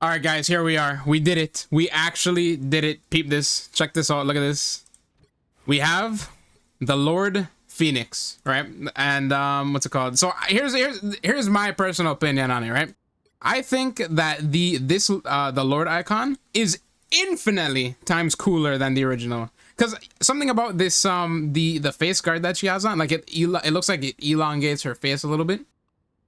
All right, guys, here we are. We did it. We actually did it. Peep this. Check this out. Look at this. We have the Lord Phoenix, right? And what's it called? So here's my personal opinion on it, right? I think that the Lord icon is infinitely times cooler than the original. Because something about this the face guard that she has on, like it looks like it elongates her face a little bit.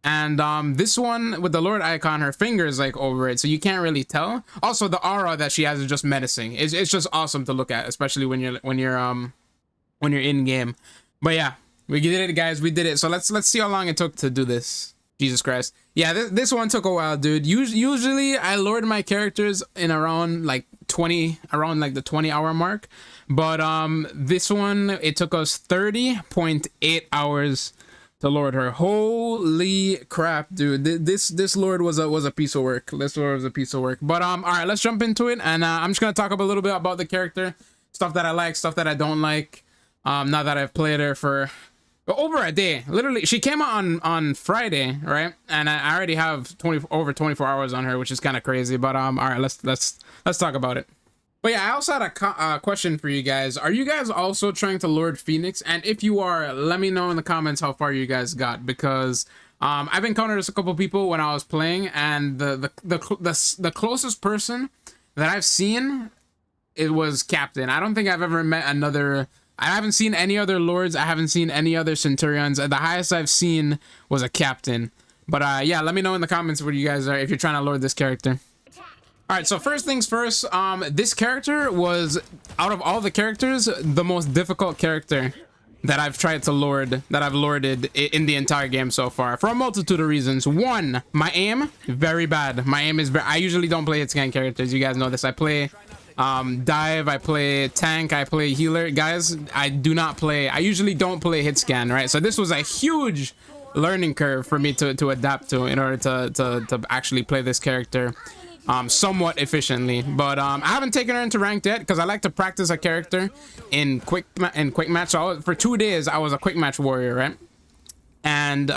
And this one with the Lord icon, her finger is like over it, so you can't really tell. Also, the aura that she has is just menacing. It's just awesome to look at, especially when you're in game. But yeah, we did it, guys. We did it. So let's see how long it took to do this. Jesus Christ. Yeah, this one took a while, dude. Usually I lord my characters in around like the 20-hour mark, but this one it took us 30.8 hours to lord her. Holy crap, dude. This lord was a piece of work. This lord was a piece of work. But all right, let's jump into it, and I'm just gonna talk a little bit about the character, stuff that I like, stuff that I don't like. Now that I've played her for over a day. Literally, she came out on Friday, right? And I already have over 24 hours on her, which is kind of crazy. But all right, let's talk about it. But yeah, I also had a question for you guys. Are you guys also trying to lord Phoenix? And if you are, let me know in the comments how far you guys got, because I've encountered a couple people when I was playing, and the closest person that I've seen, it was Captain. I don't think I've ever met another. I haven't seen any other lords. I haven't seen any other centurions. The highest I've seen was a captain. But yeah, let me know in the comments where you guys are if you're trying to lord this character. All right, so first things first, this character was, out of all the characters, the most difficult character that I've tried to lord, that I've lorded in the entire game so far, for a multitude of reasons. One, my aim, very bad. My aim is very, I usually don't play hit scan characters. You guys know this. I play dive, I play tank, I play healer. Guys, I usually don't play hit scan, right? So this was a huge learning curve for me to adapt to in order to actually play this character somewhat efficiently. But I haven't taken her into ranked yet, because I like to practice a character in quick match. So for 2 days I was a quick match warrior, right? And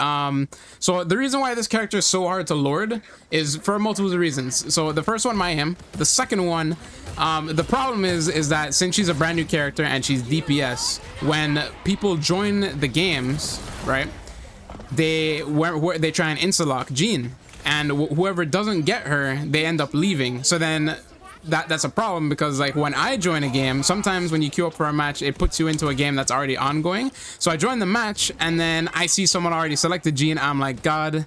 so the reason why this character is so hard to lord is for multiple reasons. So the first one, my aim. The second one, the problem is that since she's a brand new character and she's DPS, when people join the games, right, they try and insta-lock Jean, and whoever doesn't get her, they end up leaving. So then that's a problem, because like when I join a game, sometimes when you queue up for a match, it puts you into a game that's already ongoing. So I join the match and then I see someone already selected Jean. I'm like, God,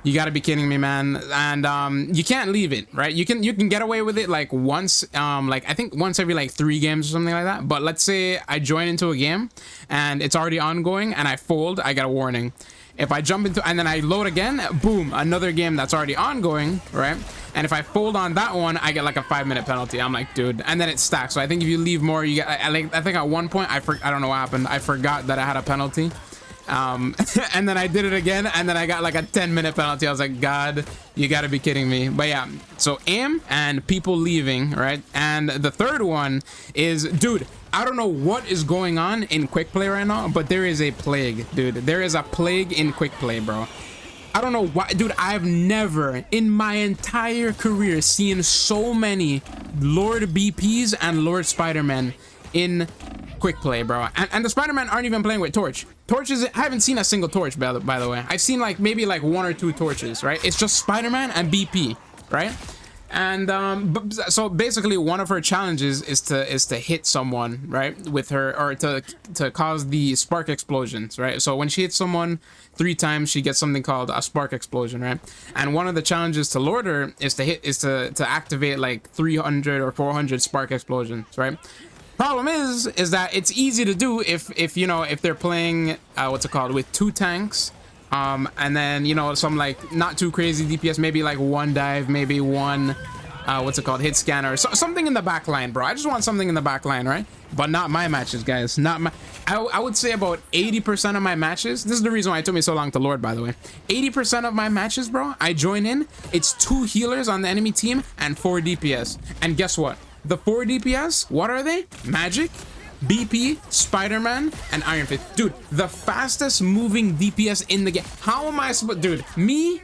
you gotta be kidding me, man. And you can't leave it, right? You can get away with it like once, like I think once every like 3 games or something like that. But let's say I join into a game and it's already ongoing and I fold, I get a warning. If I jump into and then I load again, boom, another game that's already ongoing, right? And if I fold on that one, I get like a 5-minute penalty. I'm like, dude, and then it stacks. So I think if you leave more, you get. I think at one point I don't know what happened. I forgot that I had a penalty, and then I did it again, and then I got like a 10-minute penalty. I was like, God, you got to be kidding me. But yeah, so aim and people leaving, right? And the third one is, dude, I don't know what is going on in quick play right now, but there is a plague, dude. There is a plague in quick play, bro. I don't know why, dude. I've never in my entire career seen so many Lord BPs and Lord Spider-Man in quick play, bro. And the Spider-Man aren't even playing with torch. Torches, I haven't seen a single torch, by the way. I've seen like maybe like 1 or 2 torches, right? It's just Spider-Man and BP, right? And so basically one of her challenges is to hit someone, right, with her, or to cause the spark explosions, right? So when she hits someone 3 times, she gets something called a spark explosion, right? And one of the challenges to lord her is to activate like 300 or 400 spark explosions, right? Problem is that it's easy to do if you know, if they're playing what's it called, with 2 tanks, and then, you know, some like not too crazy DPS, maybe like 1 dive, maybe 1 what's it called, hit scanner, so something in the back line, bro. I just want something in the back line, right? But not my matches, guys. Not my. I would say about 80% of my matches, this is the reason why it took me so long to lord, by the way. 80% of my matches, bro, I join in, it's 2 healers on the enemy team and 4 DPS. And guess what? The 4 DPS, what are they? Magic, BP, Spider-Man, and Iron Fist. Dude, the fastest moving DPS in the game. How am I supposed, dude, me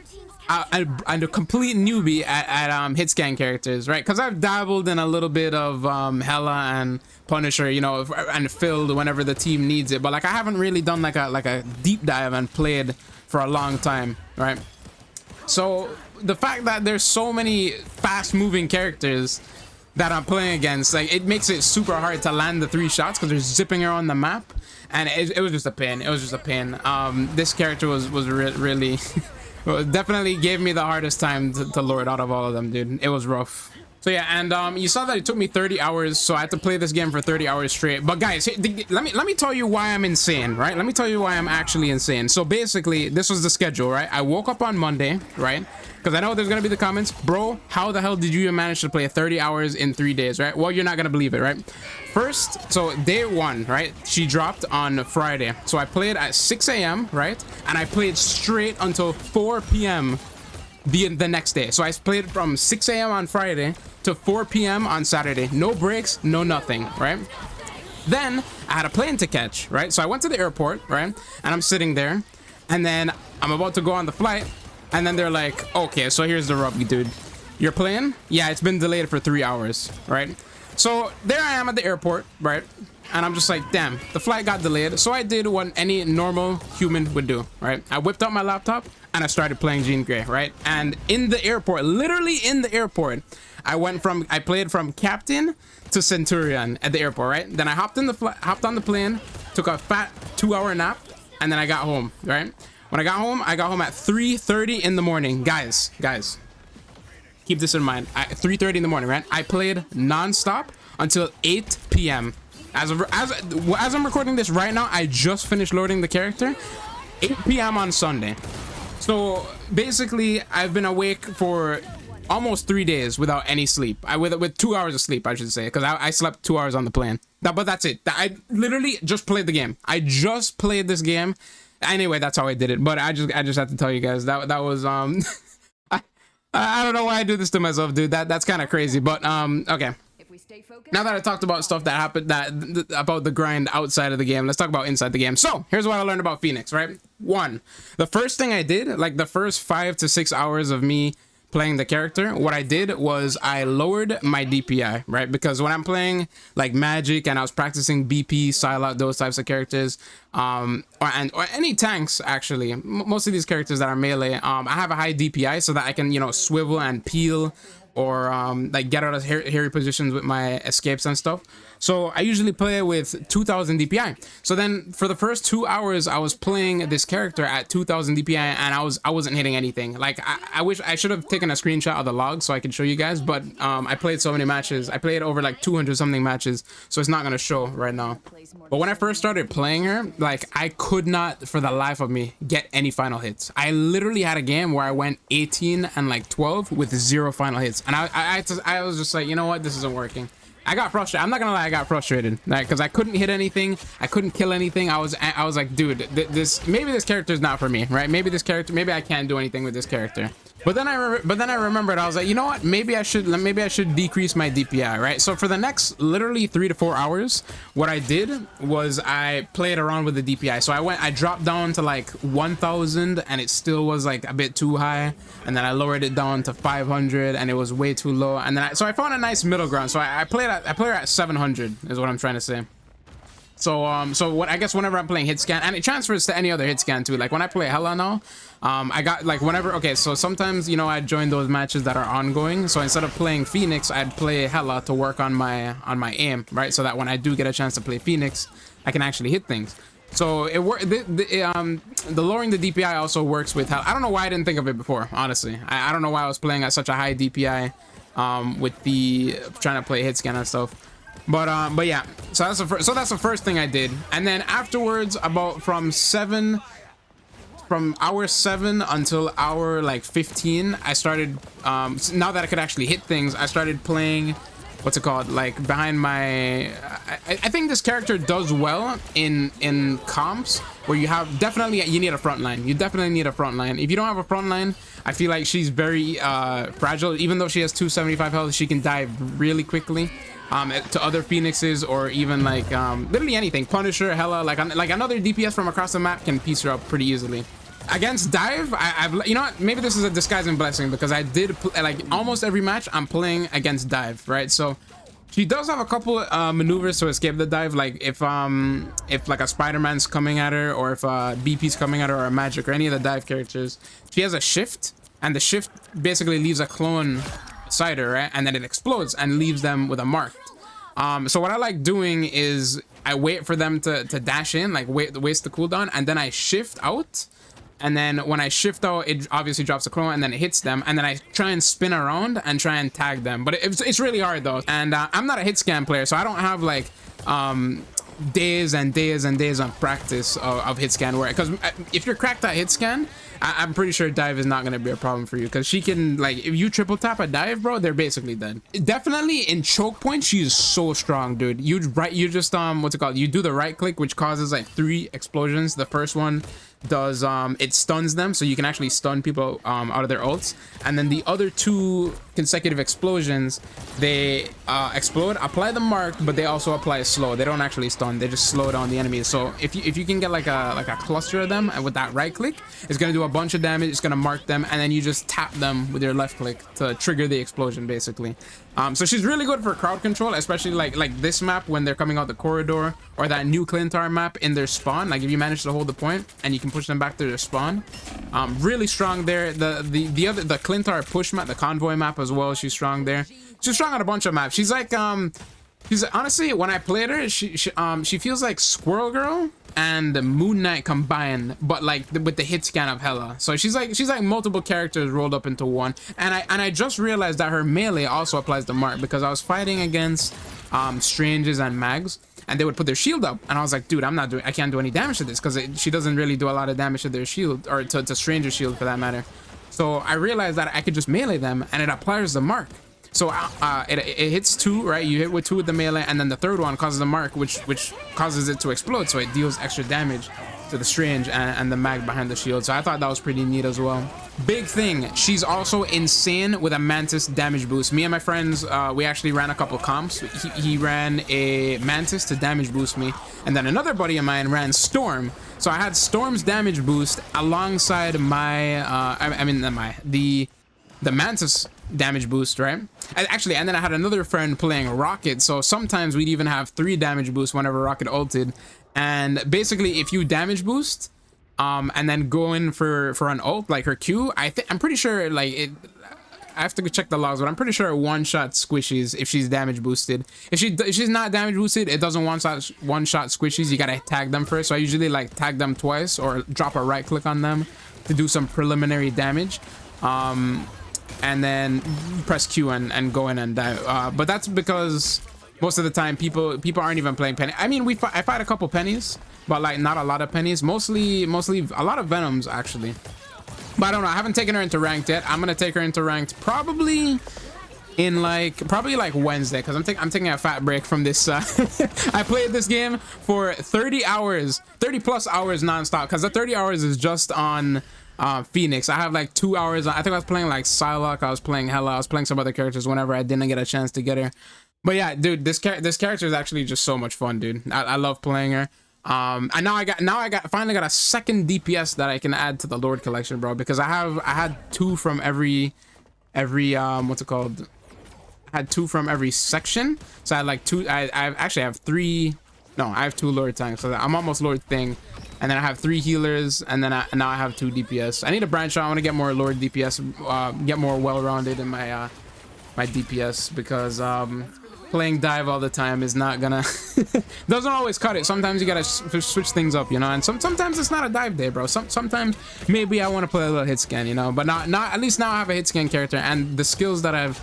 I'm a complete newbie at hit scan characters, right? Because I've dabbled in a little bit of Hela and Punisher, you know, and filled whenever the team needs it, but like I haven't really done like a deep dive and played for a long time, right? So the fact that there's so many fast moving characters that I'm playing against, like it makes it super hard to land the 3 shots because they're zipping around the map, and it was just a pain. It was just a pain. This character was really well, definitely gave me the hardest time to lure it out of all of them, dude. It was rough. So yeah, and you saw that it took me 30 hours, so I had to play this game for 30 hours straight. But guys, let me tell you why I'm insane, right? Let me tell you why I'm actually insane. So basically, this was the schedule, right? I woke up on Monday, right? Because I know there's gonna be the comments, bro, how the hell did you manage to play 30 hours in 3 days, right? Well, you're not gonna believe it, right? First, so day 1, right? She dropped on Friday. So I played at 6 a.m., right? And I played straight until 4 p.m. the next day. So I played from 6 a.m. on Friday to 4 p.m. on Saturday. No breaks, no nothing, right? Then I had a plane to catch, right? So I went to the airport, right? And I'm sitting there, and then I'm about to go on the flight, and then they're like, okay, so here's the rub, dude. Your plane? Yeah, it's been delayed for 3 hours, right? So there I am at the airport, right? And I'm just like, damn, the flight got delayed. So I did what any normal human would do, right? I whipped out my laptop and I started playing Jean Grey, right? And in the airport, literally in the airport, I played from captain to centurion at the airport, right? Then I hopped on the plane, took a fat 2-hour nap, and then I got home, right? When I got home at 3:30 in the morning. Guys, keep this in mind. At 3:30 in the morning, right? I played non-stop until 8 p.m. As I'm recording this right now, I just finished loading the character. 8 p.m. on Sunday. So basically, I've been awake for almost 3 days without any sleep. With 2 hours of sleep, I should say, because I slept 2 hours on the plane. But that's it. I literally just played the game. I just played this game. Anyway, that's how I did it. But I just have to tell you guys that was I don't know why I do this to myself, dude. That's kind of crazy. But okay. Now that I talked about stuff that happened, about the grind outside of the game, let's talk about inside the game. So here's what I learned about Phoenix, right? 1, the first thing I did, like the first 5 to 6 hours of me playing the character, what I did was I lowered my DPI, right? Because when I'm playing like Magic and I was practicing BP, Psylocke, those types of characters, or any tanks, actually, most of these characters that are melee, I have a high DPI so that I can, you know, swivel and peel, or like get out of hairy positions with my escapes and stuff. So I usually play with 2000 DPI. So then for the first 2 hours I was playing this character at 2000 DPI, and I wasn't hitting anything. Like I wish I should have taken a screenshot of the log so I could show you guys, but I played so many matches. I played over like 200 something matches, so it's not gonna show right now. But when I first started playing her, like I could not for the life of me get any final hits. I literally had a game where I went 18 and like 12 with 0 final hits, and I was just like, you know what, this isn't working. I got frustrated. I'm not gonna lie, I got frustrated, right? Because I couldn't hit anything, I couldn't kill anything. I was like, dude, maybe this character is not for me, right? Maybe I can't do anything with this character. But then I remembered, I was like, you know what? Maybe I should decrease my DPI, right? So for the next literally 3 to 4 hours, what I did was I played around with the DPI. So I dropped down to like 1000, and it still was like a bit too high. And then I lowered it down to 500, and it was way too low. And then I found a nice middle ground. So I play her at 700 is what I'm trying to say. So what I guess whenever I'm playing hit scan, and it transfers to any other hit scan too. Like when I play Hela now, I got like whenever, okay, so sometimes, you know, I'd join those matches that are ongoing. So instead of playing Phoenix, I'd play Hela to work on my aim, right? So that when I do get a chance to play Phoenix, I can actually hit things. So it worked. The lowering the DPI also works with Hela. I don't know why I didn't think of it before, honestly. I don't know why I was playing at such a high DPI with the trying to play hit scan and stuff. But yeah, so that's the first thing I did. And then afterwards, about from hour 7 until hour like 15, I started now that I could actually hit things, I started playing, what's it called, like behind my I think this character does well in comps where you have you need a front line. You definitely need a front line. If you don't have a front line, I feel like she's very fragile. Even though she has 275 health, she can die really quickly to other Phoenixes, or even like literally anything. Punisher, Hela, like another DPS from across the map can piece her up pretty easily. Against dive, I've, you know what, maybe this is a disguising blessing, because I did like almost every match I'm playing against dive, right? So she does have a couple maneuvers to escape the dive, like if like a Spider-Man's coming at her, or if BP's coming at her, or a magic, or any of the dive characters. She has a shift, and the shift basically leaves a clone beside her, right? And then it explodes and leaves them with a mark. So what I like doing is I wait for them to dash in, like waste the cooldown, and then I shift out. And then when I shift out, it obviously drops a clone, and then it hits them, and then I try and spin around and try and tag them. But it's really hard though, and I'm not a hit scan player, so I don't have like days and days and days of practice of hit scan work. Because if you're cracked at hit scan, I'm pretty sure dive is not going to be a problem for you, because she can, like, if you triple tap a dive, bro, they're basically dead. Definitely in choke point, she is so strong, dude. You just what's it called, you do the right click, which causes like 3 explosions. The first one does it stuns them, so you can actually stun people out of their ults, and then the other 2 consecutive explosions, they explode, apply the mark, but they also apply slow. They don't actually stun, they just slow down the enemies. So if you can get like a cluster of them, and with that right click, it's gonna do a bunch of damage. It's gonna mark them, and then you just tap them with your left click to trigger the explosion, basically. So she's really good for crowd control, especially like this map when they're coming out the corridor, or that new Clintar map in their spawn. Like if you manage to hold the point and you can push them back to their spawn, really strong there. The Clintar push map, the convoy map as well, she's strong there. She's strong on a bunch of maps. She's like she's honestly, when I played her, she feels like Squirrel Girl and Moon Knight combined, but like with the hit scan of Hela. So she's like multiple characters rolled up into one. And I just realized that her melee also applies to mark, because I was fighting against Stranges and Mags, and they would put their shield up, and I was like, dude, I can't do any damage to this, because she doesn't really do a lot of damage to their shield, or to Stranger's shield for that matter. So I realized that I could just melee them, and it applies the mark. So it hits 2, right? You hit with 2 with the melee, and then the third one causes a mark, which causes it to explode, so it deals extra damage to the Strange and the Mag behind the shield. So I thought that was pretty neat as well. Big thing, she's also insane with a Mantis damage boost. Me and my friends, we actually ran a couple comps. He ran a Mantis to damage boost me, and then another buddy of mine ran Storm. So I had Storm's damage boost alongside my the Mantis damage boost, right? Actually, and then I had another friend playing Rocket, so sometimes we'd even have 3 damage boosts whenever Rocket ulted. And basically, if you damage boost and then go in for an ult like her Q, I'm pretty sure, like, I have to check the logs, but I'm pretty sure it one-shot squishies if she's damage boosted. If she's not damage boosted, it doesn't one-shot squishies. You gotta tag them first. So I usually like tag them twice, or drop a right click on them to do some preliminary damage. And then press Q and go in and die. But that's because most of the time people aren't even playing Penny. I mean, I fight a couple Pennies, but like not a lot of Pennies. Mostly a lot of Venoms actually. But I don't know. I haven't taken her into ranked yet. I'm gonna take her into ranked probably like Wednesday, because I'm taking a fat break from this. I played this game for 30 hours, 30 plus hours nonstop, because the 30 hours is just on Phoenix. I have like 2 hours. I think I was playing like Psylocke, I was playing Hela, I was playing some other characters whenever I didn't get a chance to get her. But yeah, dude, this character is actually just so much fun, dude. I love playing her. And now I finally got a second DPS that I can add to the Lord collection, bro, because I had 2 from every what's it called, I had 2 from every section. So I had like 2. I actually have 3. No, I have 2 Lord tanks, so I'm almost Lord thing. And then I have 3 healers, and then now I have 2 DPS. I need to branch out. I want to get more Lord DPS, get more well-rounded in my my DPS, because playing dive all the time is not gonna doesn't always cut it. Sometimes you gotta switch things up, you know. And sometimes it's not a dive day, bro. Sometimes maybe I want to play a little hit scan, you know. But not at least now I have a hit scan character, and the skills that I've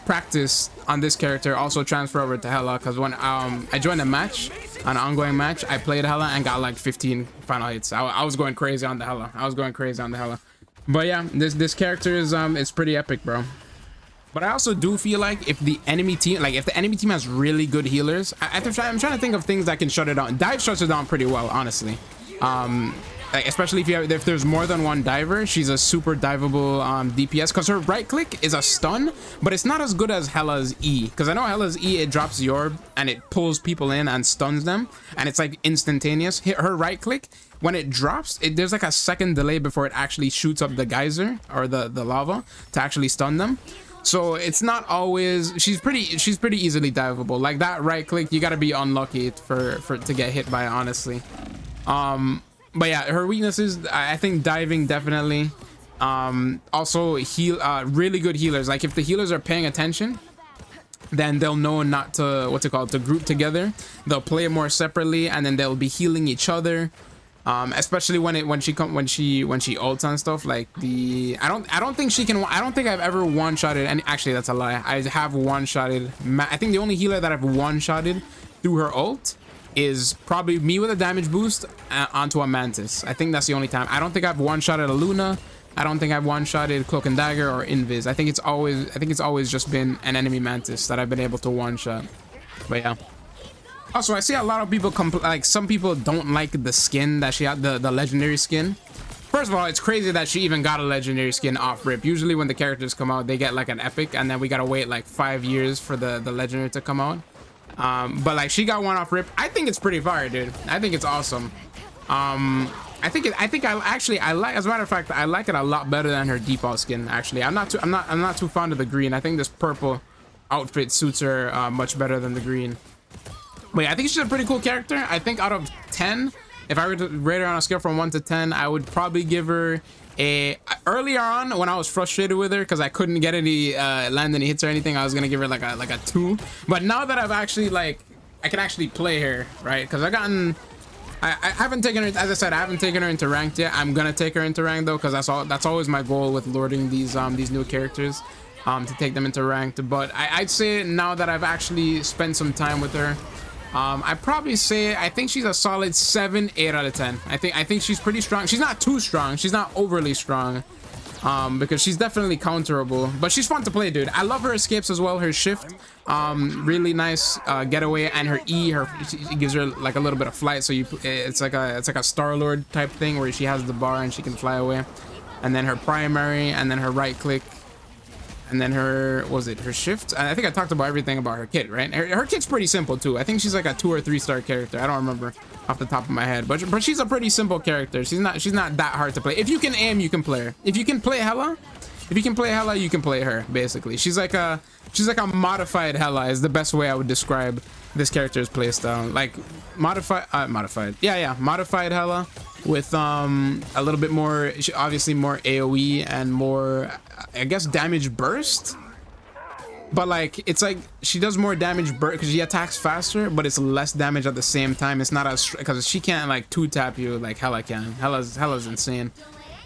practiced on this character also transfer over to Hela, because when I joined a match, an ongoing match, I played Hela and got like 15 final hits. I was going crazy on the Hela. But yeah, this character is it's pretty epic, bro. But I also do feel like if the enemy team has really good healers, I'm trying to think of things that can shut it down. Dive shuts it down pretty well, honestly. Like, especially if there's more than one diver, she's a super diveable DPS, because her right click is a stun, but it's not as good as Hela's E, because I know Hela's E, it drops the orb and it pulls people in and stuns them, and it's like instantaneous. Her right click, when it drops, there's like a second delay before it actually shoots up the geyser or the lava to actually stun them. So it's not always, she's pretty easily diveable. Like that right click, you got to be unlucky to get hit by it, honestly. But yeah, her weaknesses, I think diving definitely. Also really good healers. Like if the healers are paying attention, then they'll know not to to group together. They'll play more separately, and then they'll be healing each other. Especially when she ults and stuff. Like I don't think I've ever one-shotted, and actually that's a lie. I have one-shotted. I think the only healer that I've one-shotted through her ult is probably me with a damage boost onto a Mantis. I think that's the only time. I don't think I've one-shotted a Luna. I don't think I've one-shotted Cloak and Dagger or Invis. I think it's always just been an enemy Mantis that I've been able to one-shot. But yeah. Also, I see a lot of people like some people don't like the skin that she had, the legendary skin. First of all, it's crazy that she even got a legendary skin off rip. Usually when the characters come out, they get like an epic, and then we gotta wait like 5 years for the legendary to come out. But like she got one off rip. I think it's pretty fire, dude. I think it's awesome. I think I like, as a matter of fact, I like it a lot better than her default skin. Actually, I'm not too fond of the green. I think this purple outfit suits her much better than the green. But yeah, I think she's a pretty cool character. I think out of 10, if I were to rate her on a scale from 1 to 10, I would probably give her a, earlier on when I was frustrated with her because I couldn't get any land any hits or anything, I was gonna give her like a 2. But now that I've actually I can actually play her, right? Because I haven't taken her, as I said, I haven't taken her into ranked yet. I'm gonna take her into ranked though, because that's always my goal with lording these new characters, to take them into ranked. But I'd say now that I've actually spent some time with her, I'd probably say I think she's a solid 7, 8 out of 10. I think she's pretty strong. She's not too strong. She's not overly strong, because she's definitely counterable. But she's fun to play, dude. I love her escapes as well. Her shift, really nice getaway, and her E, it gives her like a little bit of flight. So it's like a Star-Lord type thing where she has the bar and she can fly away. And then her primary, and then her right click. And then her shift. I think I talked about everything about her kit, right? Her kit's pretty simple too. I think she's like a 2 or 3 star character. I don't remember off the top of my head, but she's a pretty simple character. She's not that hard to play. If you can aim, you can play her. If you can play Hela, you can play her. Basically, she's like a modified Hela is the best way I would describe this character's playstyle. Like modified Hela with a little bit more, obviously more AoE and more, I guess, damage burst. But like it's like she does more damage burst because she attacks faster, but it's less damage at the same time. It's not as, because she can't like 2-tap you like Hela can. Hela's insane.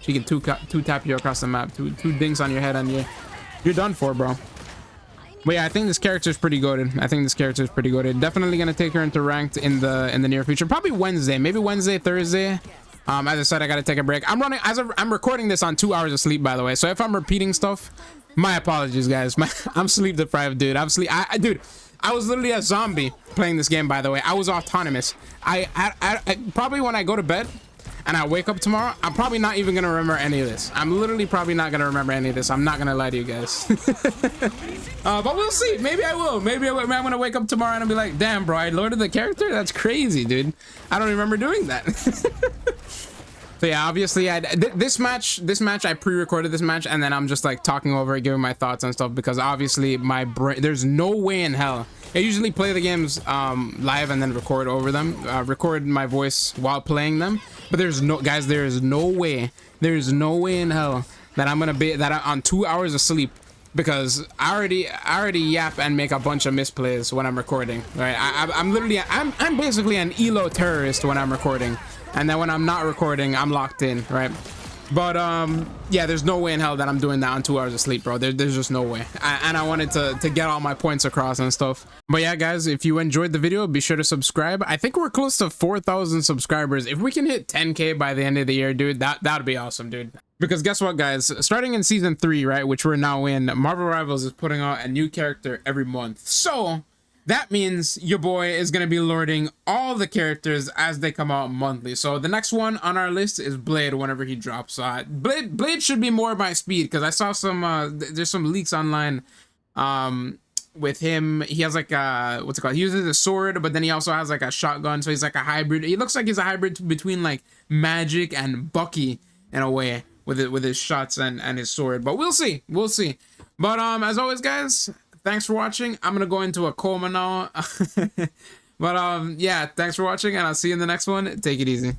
She can 2-tap you across the map, two dings on your head, and you're done for, bro. But yeah, I think this character is pretty goated. Definitely gonna take her into ranked in the near future. Probably Wednesday, maybe Wednesday, Thursday. As I said, I gotta take a break. I'm recording this on 2 hours of sleep, by the way. So if I'm repeating stuff, my apologies, guys. I'm sleep deprived, dude. Dude, I was literally a zombie playing this game, by the way. I was autonomous. I probably when I go to bed and I wake up tomorrow, I'm probably not even gonna remember any of this. I'm literally probably not gonna remember any of this. I'm not gonna lie to you guys. But we'll see. Maybe I will. Maybe I'm gonna wake up tomorrow and I'll be like, damn, bro, I loaded the character? That's crazy, dude. I don't remember doing that. So yeah, obviously this match I pre-recorded this match, and then I'm just like talking over it, giving my thoughts and stuff, because obviously my brain, there's no way in hell. I usually play the games live and then record over them, record my voice while playing them, but there's no way in hell that I'm gonna be on 2 hours of sleep, because I already yap and make a bunch of misplays when I'm recording, right? I'm basically an elo terrorist when I'm recording. And then when I'm not recording, I'm locked in, right? But yeah, there's no way in hell that I'm doing that on 2 hours of sleep, bro. There's just no way. And I wanted to get all my points across and stuff. But yeah, guys, if you enjoyed the video, be sure to subscribe. I think we're close to 4,000 subscribers. If we can hit 10K by the end of the year, dude, that'd be awesome, dude. Because guess what, guys? Starting in season 3, right, which we're now in, Marvel Rivals is putting out a new character every month. So that means your boy is going to be lording all the characters as they come out monthly. So the next one on our list is Blade whenever he drops. Blade should be more my speed, because I saw some there's some leaks online with him. He has like what's it called, he uses a sword, but then he also has like a shotgun, so he's like a hybrid. He looks like he's a hybrid between like Magic and Bucky in a way, with it, with his shots and his sword. But we'll see, but as always guys, thanks for watching. I'm gonna go into a coma now. But yeah, thanks for watching, and I'll see you in the next one. Take it easy.